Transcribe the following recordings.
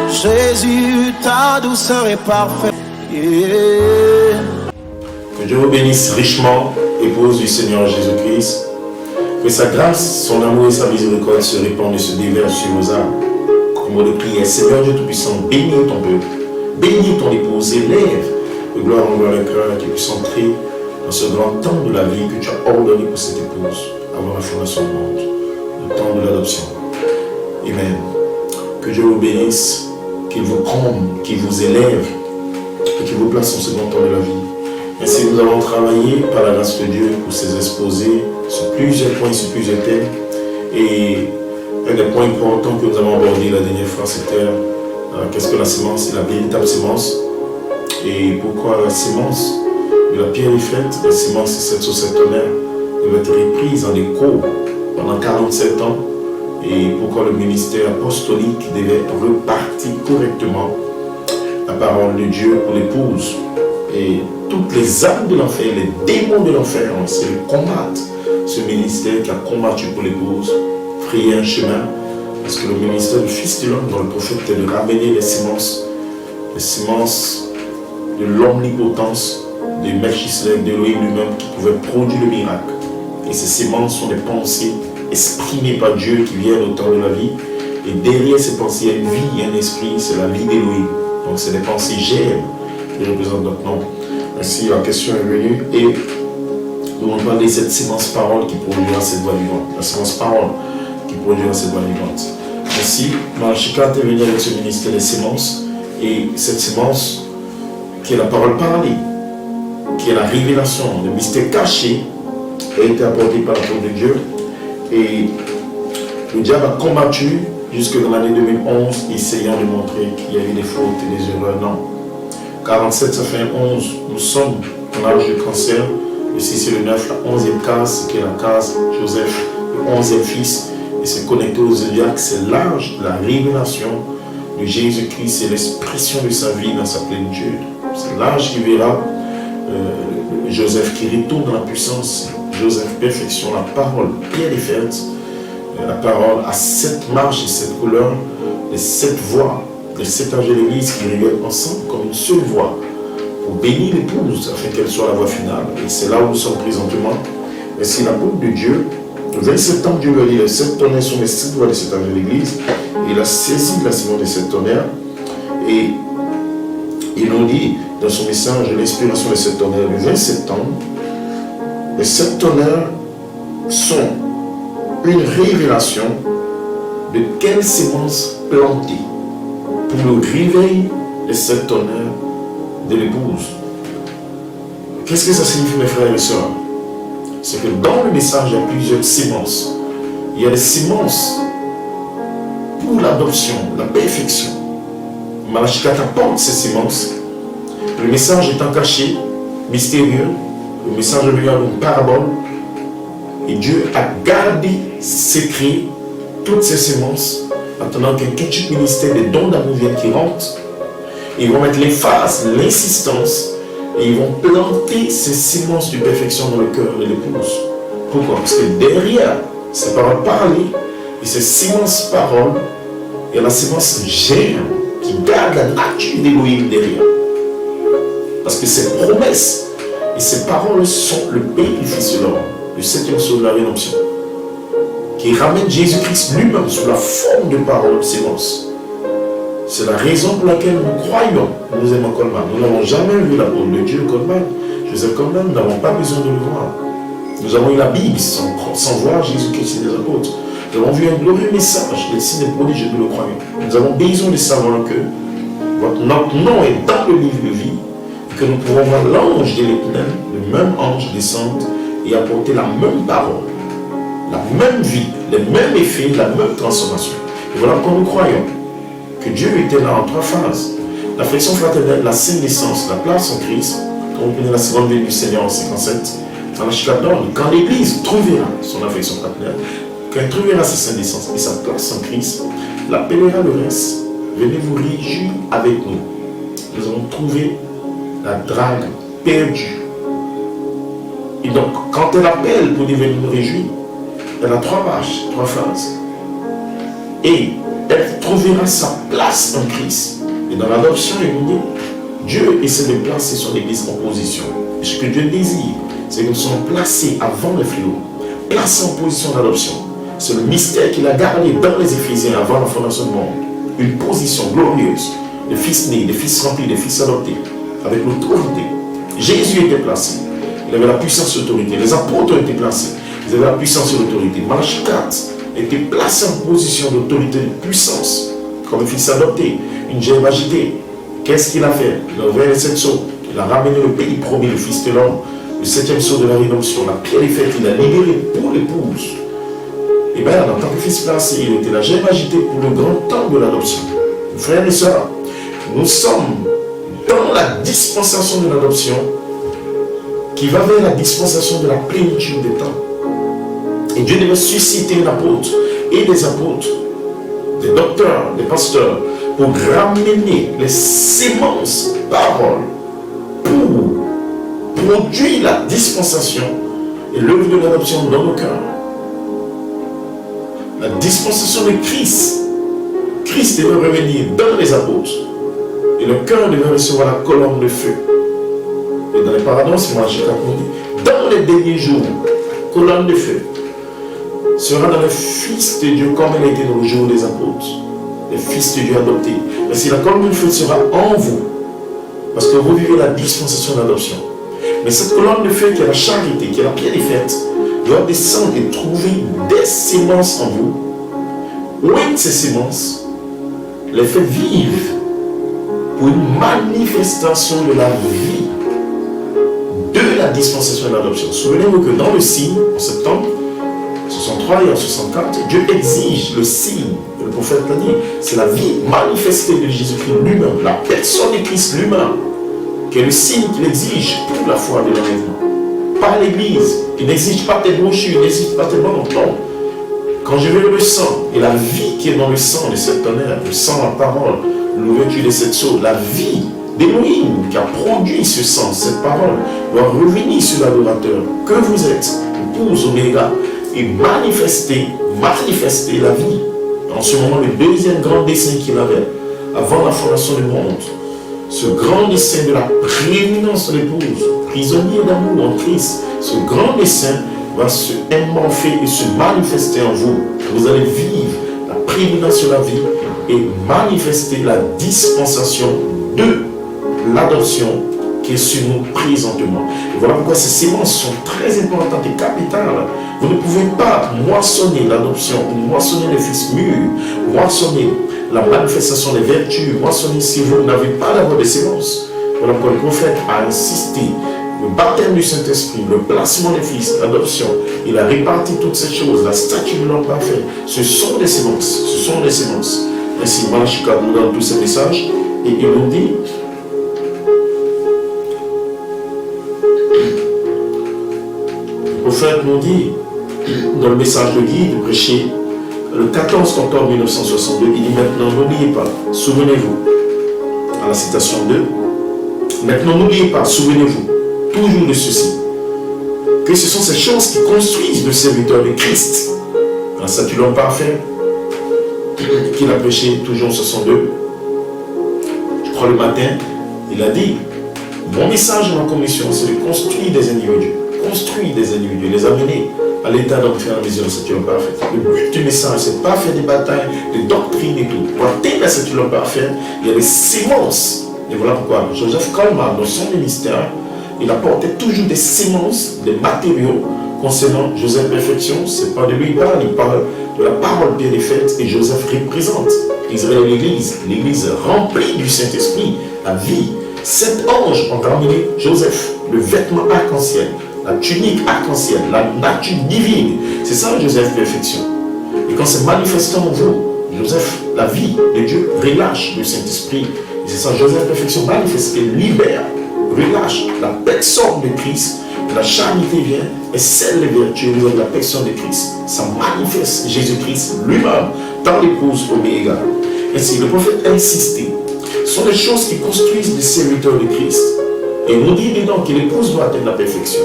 Jésus, ta douceur est parfaite. Yeah. Que Dieu vous bénisse richement, épouse du Seigneur Jésus-Christ. Que sa grâce, son amour et sa miséricorde se répandent et se déversent sur vos âmes. Comme mot de prière, Seigneur Dieu Tout-Puissant, bénis ton peuple, bénis ton épouse, élève de gloire en gloire le cœur qui puisse entrer dans ce grand temps de la vie que tu as ordonné pour cette épouse, avant la fondation du monde, le temps de l'adoption. Amen. Que Dieu vous bénisse, qu'il vous comble, qu'il vous élève et qu'il vous place en ce grand temps de la vie. Ainsi, nous avons travaillé par la grâce de Dieu pour ces exposés sur plusieurs points, sur plusieurs thèmes. Et un des points importants que nous avons abordé la dernière fois, c'était qu'est-ce que la sémence, la véritable sémence, et pourquoi la sémence de la pierre est faite. La sémence, c'est cette sur cette tonnerre, devait être prise en écho pendant 47 ans, et pourquoi le ministère apostolique devait repartir correctement la parole de Dieu pour l'épouse. Et toutes les âmes de l'enfer, les démons de l'enfer ont essayé de combattre ce ministère qui a combattu pour l'épouse, frayer un chemin, parce que le ministère du Fils de l'homme, dans le prophète, est de ramener les sémences de l'omnipotence, de Melchisedec, d'Élohim lui-même, qui pouvait produire le miracle. Et ces sémences sont des pensées exprimées par Dieu qui viennent au temps de la vie. Et derrière ces pensées, il y a une vie, il y a un esprit, c'est la vie d'Élohim. Donc c'est des pensées germes qui représentent notre nom. Ainsi, la question est venue et nous allons parler de cette sémence parole qui produira cette voix vivante. La sémence parole qui produira cette voix vivante. Ainsi, Malachi 4 est venu avec ce ministère des sémences, et cette sémence qui est la parole parlée, qui est la révélation, le mystère caché, a été apporté par la parole de Dieu. Et le diable a combattu jusque dans l'année 2011, essayant de montrer qu'il y avait des fautes et des erreurs. Non. 47, ça fait 11. Nous sommes en âge de cancer. Le 6 et le 9, la 11e case, qui est la case Joseph, le 11e fils. Et c'est connecté au zodiaque, c'est l'âge de la révélation de Jésus-Christ, c'est l'expression de sa vie dans sa plénitude. C'est l'âge qui verra Joseph qui retourne dans la puissance. Joseph, perfection, la parole, pierre est faite. La parole a 7 marches et 7 couleurs, les 7 voix, les 7 âges de l'Église qui révèlent ensemble comme une seule voix pour bénir l'épouse afin qu'elle soit la voix finale. Et c'est là où nous sommes présentement. Et c'est l'apôtre de Dieu. Le 27 ans, Dieu lui a dit les 7 tonnerres sont les 7 voix de 7 âges de l'Église. Et il a saisi la sémence des 7 tonnerres. Et il nous dit dans son message l'inspiration des 7 tonnerres le 20 septembre. Les 7 tonnerres sont une révélation de quelle sémence planter pour le réveil des 7 tonnerres de l'épouse. Qu'est-ce que ça signifie, mes frères et sœurs? C'est que dans le message, il y a plusieurs sémences. Il y a des sémences pour l'adoption, la perfection. Malachi 4 apporte ces sémences. Le message étant caché, mystérieux, le message de lui a une parabole. Et Dieu a gardé secret toutes ces sémences, attendant qu'un petit ministère de dons d'amour vienne qui rentre. Ils vont mettre l'emphase, l'insistance, et ils vont planter ces sémences de perfection dans le cœur de l'épouse. Pourquoi? Parce que derrière ces paroles parlées et ces sémences paroles, il y a la sémence germe qui garde la nature d'Élohim derrière. Parce que ces promesses et ces paroles sont le bénéfice de l'homme. Le 7e sceau de la rédemption, qui ramène Jésus-Christ lui-même sous la forme de paroles, sémence. C'est la raison pour laquelle nous croyons, nous aimons Coleman. Nous n'avons jamais vu l'apôtre de Dieu Coleman. Joseph Coleman, nous n'avons pas besoin de le voir. Nous avons eu la Bible sans voir Jésus-Christ et les apôtres. Nous avons vu un glorieux message, les signes et prodiges, nous le croyons. Nous avons besoin de savoir que notre nom est dans le livre de vie, et que nous pouvons voir l'ange de l'Éternel, le même ange descendre et apporter la même parole, la même vie, les mêmes effets, la même transformation. Et voilà pourquoi nous croyons que Dieu était là en 3 phases. L'affection fraternelle, la sainte naissance, la place en Christ, quand vous prenez la seconde venue du Seigneur en 57, quand l'Église trouvera son affection fraternelle, quand elle trouvera sa sainte naissance et sa place en Christ, l'appellera le reste. Venez vous réjouir avec nous. Nous avons trouvé la drague perdue. Et donc, quand elle appelle pour venir nous réjouir, elle a 3 marches, 3 phases. Et elle trouvera sa place en Christ. Et dans l'adoption, il nous dit, Dieu essaie de placer son Église en position. Et ce que Dieu désire, c'est que nous soyons placés avant le fléau, placés en position d'adoption. C'est le mystère qu'il a gardé dans les Éphésiens avant la fondation du monde. Une position glorieuse, de fils nés, de fils remplis, de fils adoptés, avec l'autorité. Jésus était placé. Il avait la puissance et l'autorité. Les apôtres ont été placés. Ils avaient la puissance et l'autorité. Malachie 4 était placé en position d'autorité, de puissance, comme un fils adopté, une gerbe agitée. Qu'est-ce qu'il a fait? Il a ouvert les 7 sceaux. Il a ramené le pays promis, le fils de l'homme, le 7e sceau de la rédemption. La pierre est faite, il a libéré pour l'épouse. Et bien, en tant que fils placé, il était la gerbe agitée pour le grand temps de l'adoption. Frères et sœurs, nous sommes dans la dispensation de l'adoption qui va vers la dispensation de la plénitude des temps. Et Dieu devait susciter un apôtre et des apôtres, des docteurs, des pasteurs, pour ramener les sémences, paroles, pour produire la dispensation et l'œuvre de l'adoption dans nos cœurs. La dispensation de Christ. Christ devait revenir dans les apôtres. Et le cœur devait recevoir la colonne de feu. Et dans les paradoxes, moi j'ai répondu, dans les derniers jours, colonne de feu sera dans le Fils de Dieu comme elle a été dans le jour des apôtres. Le Fils de Dieu adopté. Mais si la colonne de feu sera en vous, parce que vous vivez la dispensation d'adoption. Mais cette colonne de feu qui est la charité, qui est la pierre des fêtes, doit descendre et trouver des sémences en vous. Où est ces sémences? Les fait vivre pour une manifestation de la vie de la dispensation de l'adoption. Souvenez-vous que dans le signe, en septembre 63 et en 64, Dieu exige le signe, le prophète l'a dit, c'est la vie manifestée de Jésus-Christ lui-même, la personne de Christ lui-même, qui est le signe qu'il exige pour la foi de l'enlèvement. Pas l'Église, il n'exige pas tes brochures, il n'exige pas tes bandes, non. Quand je veux le sang et la vie qui est dans le sang de cette tonnerre, le sang, la parole, l'ouverture de cette chose, la vie d'Élohim qui a produit ce sang, cette parole, doit revenir sur l'adorateur que vous êtes, épouse Oméga, et manifester la vie. En ce moment, le deuxième grand dessein qu'il avait, avant la fondation du monde, ce grand dessein de la prééminence de l'épouse, prisonnier d'amour en Christ, ce grand dessein va se émorpher et se manifester en vous. Vous allez vivre la prééminence de la vie et manifester la dispensation de l'adoption qui est sur nous présentement. Et voilà pourquoi ces sémences sont très importantes et capitales. Vous ne pouvez pas moissonner l'adoption, moissonner les fils mûrs, moissonner la manifestation des vertus, moissonner si vous n'avez pas d'abord des sémences. Voilà pourquoi le prophète a insisté. Le baptême du Saint-Esprit, le placement des fils, l'adoption, il a réparti toutes ces choses, la statue de l'homme parfait. Ce sont des sémences, ce sont des sémences. Ainsi, Malachie 4 nous donne tous ces messages et il nous dit, le prophète nous dit, dans le message de Guy, de prêcher, le 14 octobre 1962, il dit maintenant, n'oubliez pas, souvenez-vous, à la citation 2, maintenant n'oubliez pas, souvenez-vous, toujours de ceci, que ce sont ces choses qui construisent le serviteur de Christ. Un statut l'homme parfait, qu'il a prêché toujours en 62, je crois le matin, il a dit, mon message et ma commission, c'est de construire des individus, les amener à l'état d'homme fait en mesure de cet homme parfait. Le but du message, c'est pas faire des batailles, des doctrines et tout. Pour atteindre cet homme parfait, il y a des sémences. Et voilà pourquoi Joseph Kalman, dans son ministère, il apportait toujours des sémences, des matériaux concernant Joseph Perfection. C'est pas de lui il parle de la parole bien des fêtes et Joseph représente Israël et l'Église remplie du Saint-Esprit, la vie. 7 anges ont ramené Joseph, le vêtement arc-en-ciel, la tunique arc-en-ciel, la nature divine. C'est ça Joseph Perfection. Et quand c'est manifesté en vous, Joseph, la vie de Dieu, relâche le Saint-Esprit. Et c'est ça Joseph Perfection manifesté, libère, relâche la personne de Christ. La charité vient et scelle les vertus de la personne de Christ. Ça manifeste Jésus-Christ lui-même dans l'épouse Oméga. Ainsi, le prophète a insisté. Ce sont des choses qui construisent des serviteurs de Christ. Et il nous dit dedans que l'épouse doit atteindre la perfection.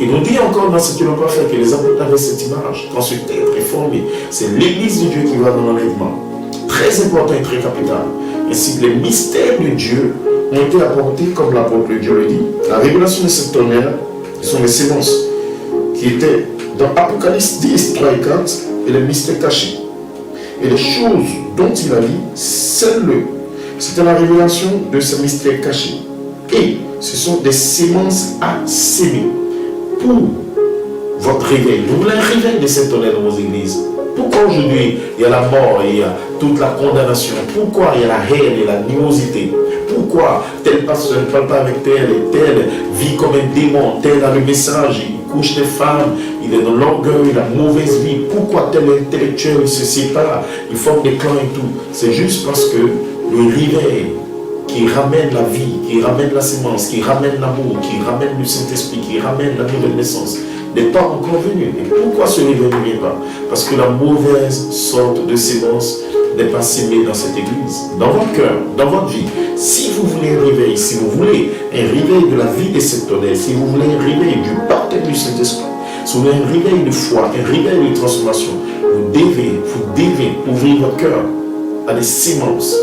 Il nous dit encore dans ce qu'il n'a pas fait que les apôtres avaient cette image. Quand ce être est formé, c'est l'Église de Dieu qui va dans l'enlèvement. C'est très important et très capital. Ainsi, les mystères de Dieu ont été apportés, comme l'apôtre Dieu le dit. La révélation de cette tonnerre sont les sémences qui étaient dans Apocalypse 10, 3 et 4, et les mystères cachés. Et les choses dont il a dit, celles-le. C'était la révélation de ces mystères cachés. Et ce sont des sémences à s'aimer pour votre réveil. Vous voulez un réveil de cette tonnerre dans vos églises. Pourquoi aujourd'hui il y a la mort et il y a toute la condamnation? Pourquoi il y a la haine et l'animosité? Pourquoi tel pasteur ne parle pas avec tel et tel vit comme un démon? Tel a le message, il couche les femmes, il est dans l'orgueil, la mauvaise vie. Pourquoi tel intellectuel il se sépare, il forme des clans et tout? C'est juste parce que le réveil qui ramène la vie, qui ramène la sémence, qui ramène l'amour, qui ramène le Saint-Esprit, qui ramène la nouvelle naissance, n'est pas encore venu. Et pourquoi ce réveil ne vient pas? Parce que la mauvaise sorte de sémence n'est pas sémée dans cette église. Dans votre cœur, dans votre vie, si vous voulez un réveil, si vous voulez un réveil de la vie de cette tonnerre, si vous voulez un réveil du baptême du Saint-Esprit, si vous voulez un réveil de foi, un réveil de transformation, vous devez ouvrir votre cœur à des sémences.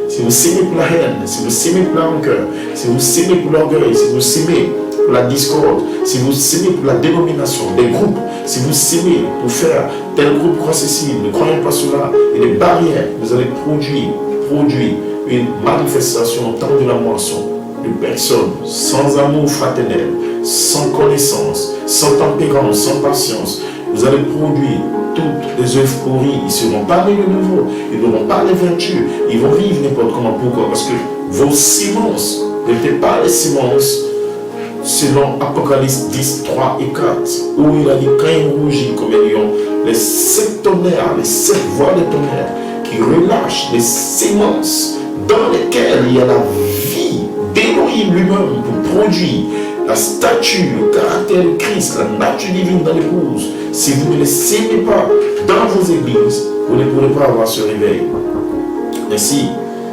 Si vous s'aimez pour la haine, si vous s'aimez pour la rancœur, si vous s'aimez pour l'orgueil, si vous s'aimez pour la discorde, si vous s'aimez pour la dénomination, des groupes, si vous s'aimez pour faire tel groupe croit ceci, ne croyez pas cela, et des barrières, vous allez produire une manifestation au temps de la moisson de personnes sans amour fraternel, sans connaissance, sans tempérance, sans patience. Vous allez produire toutes les œuvres pourries. Ils ne seront pas nés de nouveau. Ils n'auront pas les vertus. Ils vont vivre n'importe comment. Pourquoi? Parce que vos sémences n'étaient pas les sémences selon Apocalypse 10, 3 et 4, où il a dit quand il rougit comme un lion, les 7 tonnerres, les 7 voix de tonnerre qui relâchent les sémences dans lesquelles il y a la vie d'Élohim lui-même pour produire la statue, le caractère de Christ, la nature divine dans l'épouse. Si vous ne les sémez pas dans vos églises, vous ne pourrez pas avoir ce réveil. Ainsi,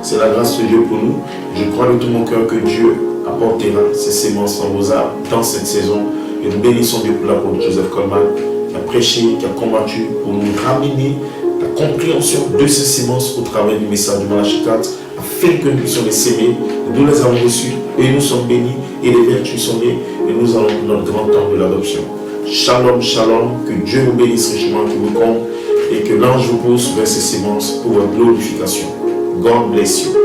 c'est la grâce de Dieu pour nous. Je crois de tout mon cœur que Dieu apportera ces sémences dans vos âmes dans cette saison. Et nous bénissons Dieu pour l'apôtre Joseph Coleman qui a prêché, qui a combattu pour nous ramener la compréhension de ces sémences au travers du message de Malachie 4, afin que nous puissions les s'aimer. Nous les avons reçus et nous sommes bénis et les vertus sont nées et nous allons pour notre grand temps de l'adoption. Shalom, shalom, que Dieu vous bénisse richement, qui vous comble et que l'ange vous pousse vers ces sémences pour votre glorification. God bless you.